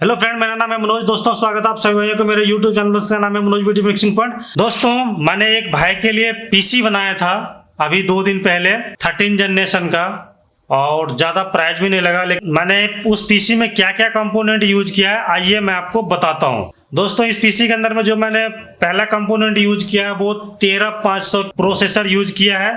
Hello friend, मेरा नाम है मनोज। दोस्तों स्वागत है आप सभी भाइयों को मेरे यूट्यूब चैनल का नाम है मनोज ब्यूटी मिक्सिंग पॉइंट। दोस्तों मैंने एक भाई के लिए पीसी बनाया था अभी 2 दिन पहले 13 जनरेशन का, और ज़्यादा प्राइस भी नहीं लगा। लेकिन मैंने उस पीसी में क्या क्या कंपोनेंट यूज किया है आइए मैं आपको बताता हूँ। दोस्तों इस पीसी के अंदर में जो मैंने पहला कंपोनेंट यूज किया है वो 13500 प्रोसेसर यूज किया है।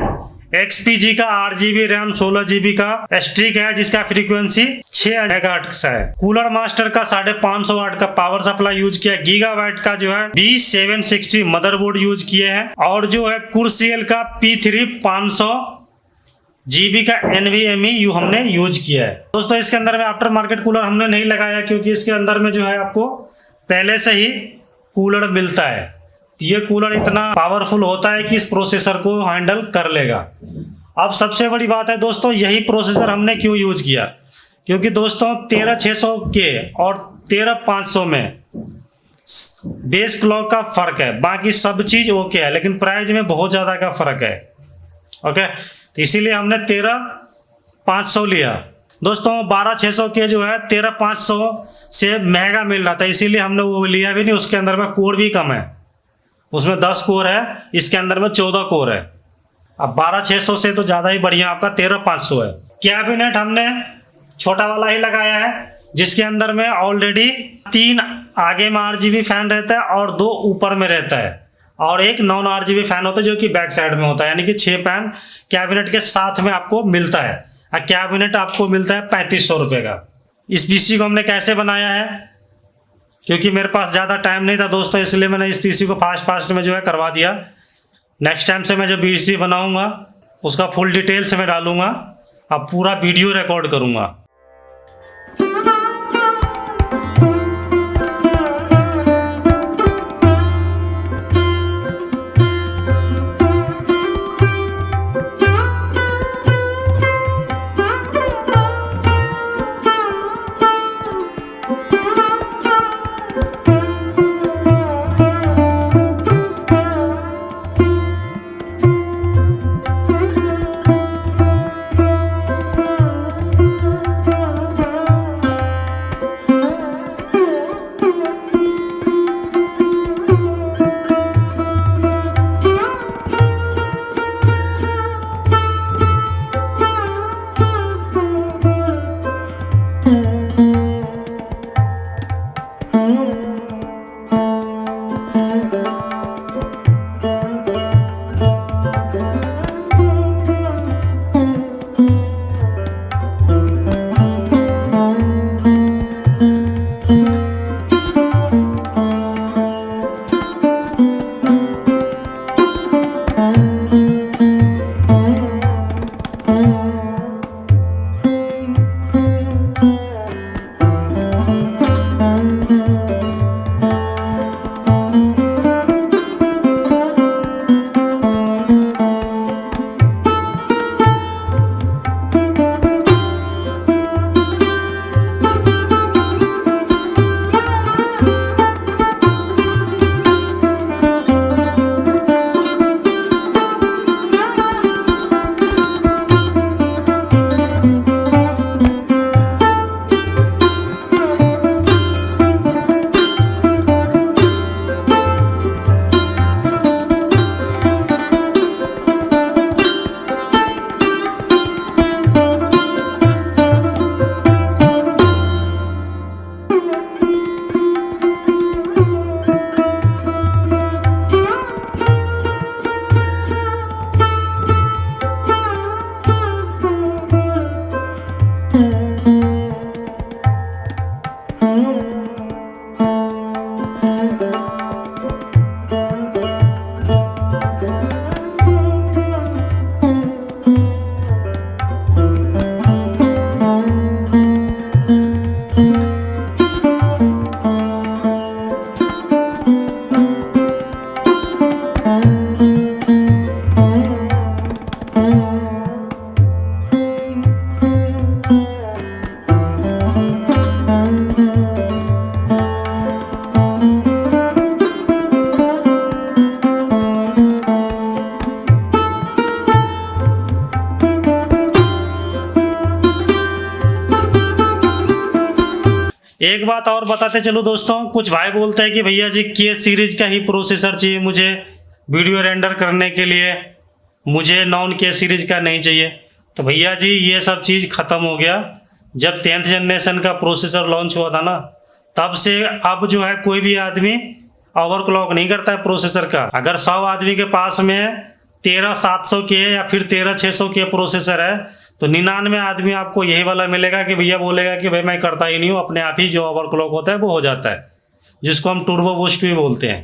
XPG का 8GB रैम 16GB का स्ट्रिक है जिसका फ्रीक्वेंसी 6 मेगाहर्ट्ज है। कूलर मास्टर का 550 वाट का पावर सप्लाई यूज किया। गीगावाट का जो है B760 मदरबोर्ड यूज किए हैं, और जो है कुर्सियल का P3 500GB का NVMe हमने यूज किया है। दोस्तों इसके अंदर में आफ्टर मार्केट कूलर हमने नहीं लगाया क्योंकि इसके अंदर में जो है आपको पहले से ही कूलर मिलता है। ये कूलर इतना पावरफुल होता है कि इस प्रोसेसर को हैंडल कर लेगा। अब सबसे बड़ी बात है दोस्तों, यही प्रोसेसर हमने क्यों यूज किया, क्योंकि दोस्तों 13600 के और 13500 में बेस क्लॉक का फर्क है, बाकी सब चीज ओके है, लेकिन प्राइस में बहुत ज्यादा का फर्क है। ओके, तो इसीलिए हमने 13500 लिया। दोस्तों 12600 के जो है 13500 से महंगा मिल रहा था, इसीलिए हमने वो लिया भी नहीं। उसके अंदर में कोर भी कम है, उसमें 10 कोर है, इसके अंदर में 14 कोर है। अब 12600 से तो ज़्यादा ही बढ़िया आपका 13500 है। कैबिनेट हमने छोटा वाला ही लगाया है, जिसके अंदर में ऑलरेडी 3 आगे में RGB फैन रहता है और 2 ऊपर में रहता है, और एक नॉन RGB फैन होता है जो कि बैक साइड में होता है, यानी कि 6 फैन कैबिनेट के साथ में आपको मिलता है। और कैबिनेट आपको मिलता है 3500 रुपये का। इस पीसी को हमने कैसे बनाया है, क्योंकि मेरे पास ज़्यादा टाइम नहीं था दोस्तों, इसलिए मैंने इस पीसी को फास्ट में जो है करवा दिया। नेक्स्ट टाइम से मैं जो पीसी बनाऊंगा उसका फुल डिटेल्स में डालूंगा, अब पूरा वीडियो रिकॉर्ड करूंगा। एक बात और बताते चलो दोस्तों, कुछ भाई बोलते हैं कि भैया जी के सीरीज का ही प्रोसेसर चाहिए मुझे वीडियो रेंडर करने के लिए, मुझे नॉन के सीरीज का नहीं चाहिए। तो भैया जी ये सब चीज़ ख़त्म हो गया। जब 10th जनरेशन का प्रोसेसर लॉन्च हुआ था ना, तब से अब जो है कोई भी आदमी ओवरक्लॉक नहीं करता है प्रोसेसर का। अगर 100 आदमी के पास में 13700 के या फिर 13600 के प्रोसेसर है, तो 99 आदमी आपको यही वाला मिलेगा कि भैया बोलेगा कि भाई मैं करता ही नहीं हूँ, अपने आप ही जो ओवरक्लॉक होता है वो हो जाता है, जिसको हम टर्बो बूस्ट भी बोलते हैं।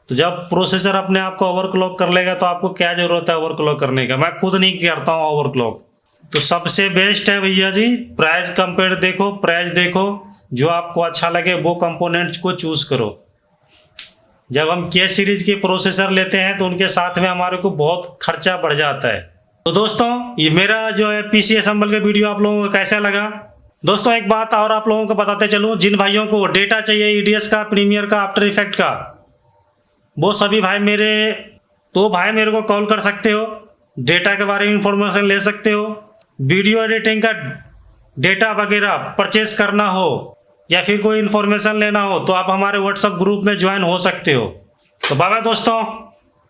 तो जब प्रोसेसर अपने आप को ओवरक्लॉक कर लेगा तो आपको क्या जरूरत है ओवरक्लॉक करने का। मैं खुद नहीं करता हूँ ओवरक्लॉक। तो सबसे बेस्ट है भैया जी, प्राइस कंपेयर देखो, प्राइस देखो, जो आपको अच्छा लगे वो कंपोनेंट्स को चूज करो। जब हम के सीरीज के प्रोसेसर लेते हैं तो उनके साथ में हमारे को बहुत खर्चा बढ़ जाता है। तो दोस्तों ये मेरा जो है पीसी असेंबल का वीडियो आप लोगों को कैसा लगा। दोस्तों एक बात और आप लोगों को बताते चलूँ, जिन भाइयों को डेटा चाहिए ईडीएस का, प्रीमियर का, आफ्टर इफेक्ट का, वो सभी भाई मेरे को कॉल कर सकते हो, डेटा के बारे में इंफॉर्मेशन ले सकते हो। वीडियो एडिटिंग का डेटा वगैरह परचेस करना हो या फिर कोई इंफॉर्मेशन लेना हो तो आप हमारे व्हाट्सएप ग्रुप में ज्वाइन हो सकते हो। तो बाय बाय दोस्तों।